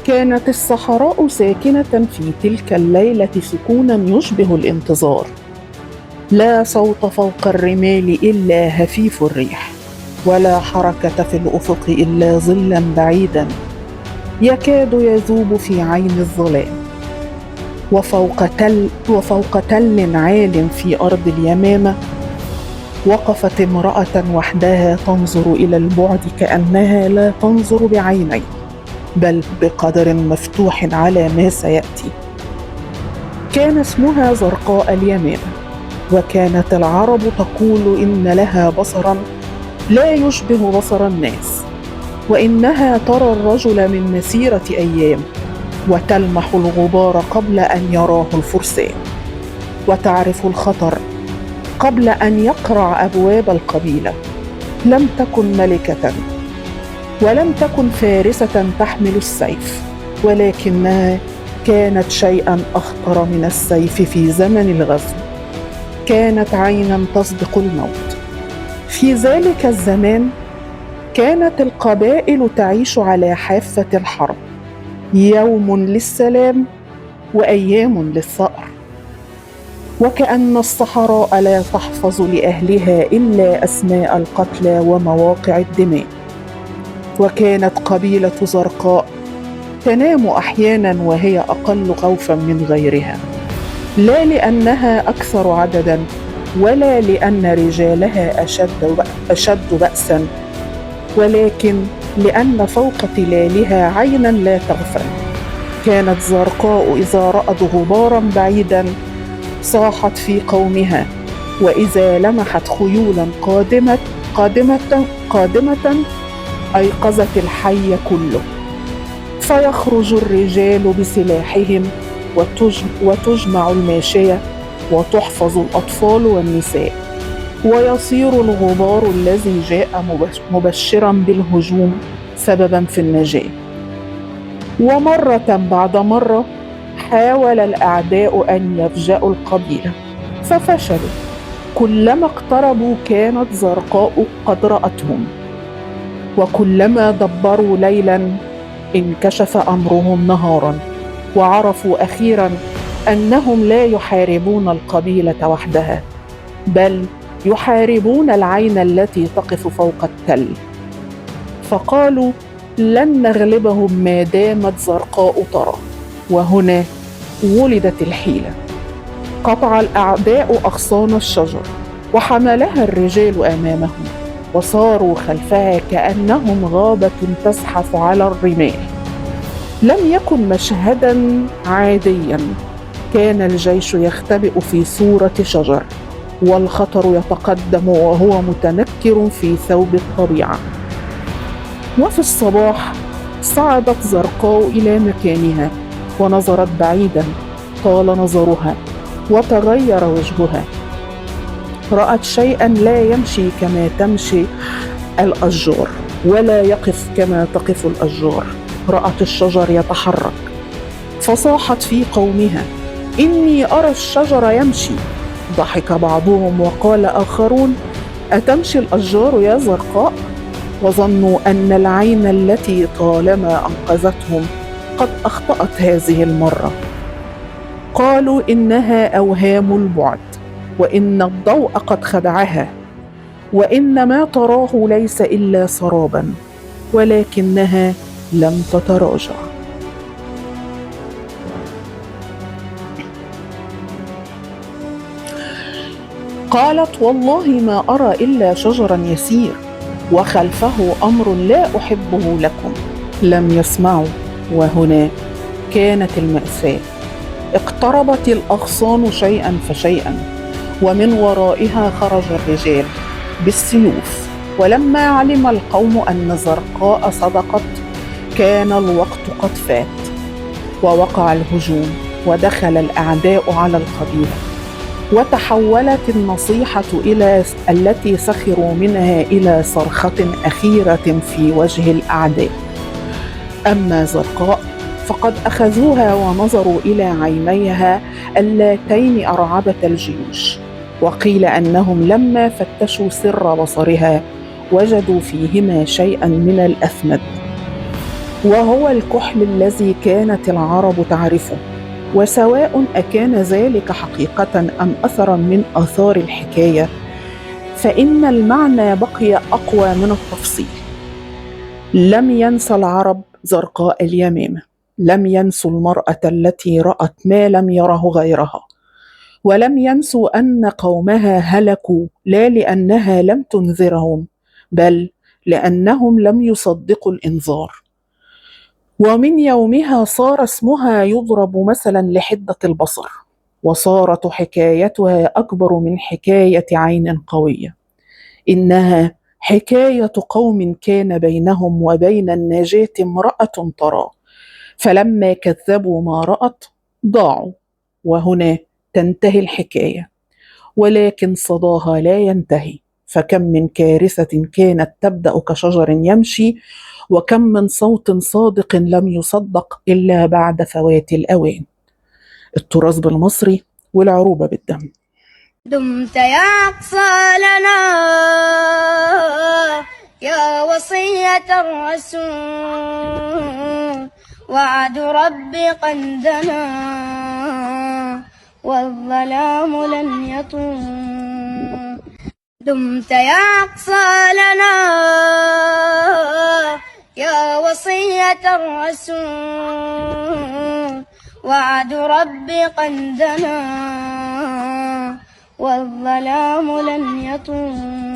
كانت الصحراء ساكنة في تلك الليلة سكونا يشبه الانتظار. لا صوت فوق الرمال إلا هفيف الريح، ولا حركة في الأفق إلا ظلا بعيدا يكاد يذوب في عين الظلام. وفوق تل عال في أرض اليمامة وقفت امرأة وحدها تنظر إلى البعد كأنها لا تنظر بعينين، بل بقدر مفتوح على ما سيأتي. كان اسمها زرقاء اليمامة، وكانت العرب تقول إن لها بصرا لا يشبه بصر الناس، وإنها ترى الرجل من مسيرة أيام، وتلمح الغبار قبل أن يراه الفرسان، وتعرف الخطر قبل أن يقرع أبواب القبيلة. لم تكن ملكة، ولم تكن فارسة تحمل السيف، ولكنها كانت شيئا أخطر من السيف في زمن الغزو. كانت عينا تصدق الموت. في ذلك الزمان كانت القبائل تعيش على حافة الحرب، يوم للسلام وأيام للثأر، وكأن الصحراء لا تحفظ لأهلها إلا أسماء القتلى ومواقع الدماء. وكانت قبيلة زرقاء تنام أحيانا وهي أقل خوفا من غيرها، لا لأنها أكثر عددا، ولا لأن رجالها أشد بأسا، ولكن لأن فوق تلالها عينا لا تغفل. كانت زرقاء إذا رأت غبارا بعيدا صاحت في قومها، وإذا لمحت خيولا قادمة أيقظت الحي كله. فيخرج الرجال بسلاحهم، وتجمع الماشية، وتحفظ الأطفال والنساء، ويصير الغبار الذي جاء مبشرا بالهجوم سببا في النجاة. ومرة بعد مرة حاول الأعداء أن يفجأوا القبيلة ففشلوا. كلما اقتربوا كانت زرقاء قد رأتهم، وكلما دبروا ليلا انكشف أمرهم نهارا، وعرفوا أخيرا أنهم لا يحاربون القبيلة وحدها، بل يحاربون العين التي تقف فوق التل. فقالوا لن نغلبهم ما دامت زرقاء ترى. وهنا ولدت الحيلة. قطع الأعداء أغصان الشجر، وحملها الرجال أمامهم، وصاروا خلفها كأنهم غابة تزحف على الرمال. لم يكن مشهدا عاديا، كان الجيش يختبئ في صورة شجر، والخطر يتقدم وهو متنكر في ثوب الطبيعة. وفي الصباح صعدت زرقاء إلى مكانها، ونظرت بعيدا. طال نظرها وتغير وجهها. رأت شيئا لا يمشي كما تمشي الأشجار، ولا يقف كما تقف الأشجار. رأت الشجر يتحرك، فصاحت في قومها إني أرى الشجر يمشي. ضحك بعضهم وقال آخرون أتمشي الأشجار يا زرقاء؟ وظنوا أن العين التي طالما أنقذتهم قد أخطأت هذه المرة. قالوا إنها أوهام البعد، وإن الضوء قد خدعها، وإن ما تراه ليس إلا سرابا، ولكنها لم تتراجع. قالت والله ما أرى إلا شجرا يسير، وخلفه أمر لا أحبه لكم. لم يسمعوا، وهنا كانت المأساة. اقتربت الأغصان شيئا فشيئا، ومن ورائها خرج الرجال بالسيوف. ولما علم القوم أن زرقاء صدقت كان الوقت قد فات، ووقع الهجوم، ودخل الأعداء على القبيلة، وتحولت النصيحة التي سخروا منها إلى صرخة أخيرة في وجه الأعداء. أما زرقاء فقد أخذوها ونظروا إلى عينيها اللتين أرعبت الجيوش، وقيل أنهم لما فتشوا سر بصرها وجدوا فيهما شيئا من الأثمد. وهو الكحل الذي كانت العرب تعرفه، وسواء أكان ذلك حقيقة أم أثرا من آثار الحكاية، فإن المعنى بقي أقوى من التفصيل. لم ينسى العرب زرقاء اليمامة، لم ينسوا المرأة التي رأت ما لم يره غيرها، ولم ينسوا أن قومها هلكوا لا لأنها لم تنذرهم، بل لأنهم لم يصدقوا الإنذار. ومن يومها صار اسمها يضرب مثلا لحدة البصر، وصارت حكايتها أكبر من حكاية عين قوية. إنها حكاية قوم كان بينهم وبين النجاة امرأة ترى، فلما كذبوا ما رأت ضاعوا. وهنا تنتهي الحكاية، ولكن صداها لا ينتهي، فكم من كارثة كانت تبدأ كشجر يمشي، وكم من صوت صادق لم يصدق إلا بعد فوات الأوان. التراث بالمصري والعروبة بالدم. دمت يا أقصى لنا يا وصية الرسول، وعد ربي قندنا والظلام لن يطول. دمت يا أقصى لنا يا وصية الرسول، وعد ربي قندنا والظلام لن يطول.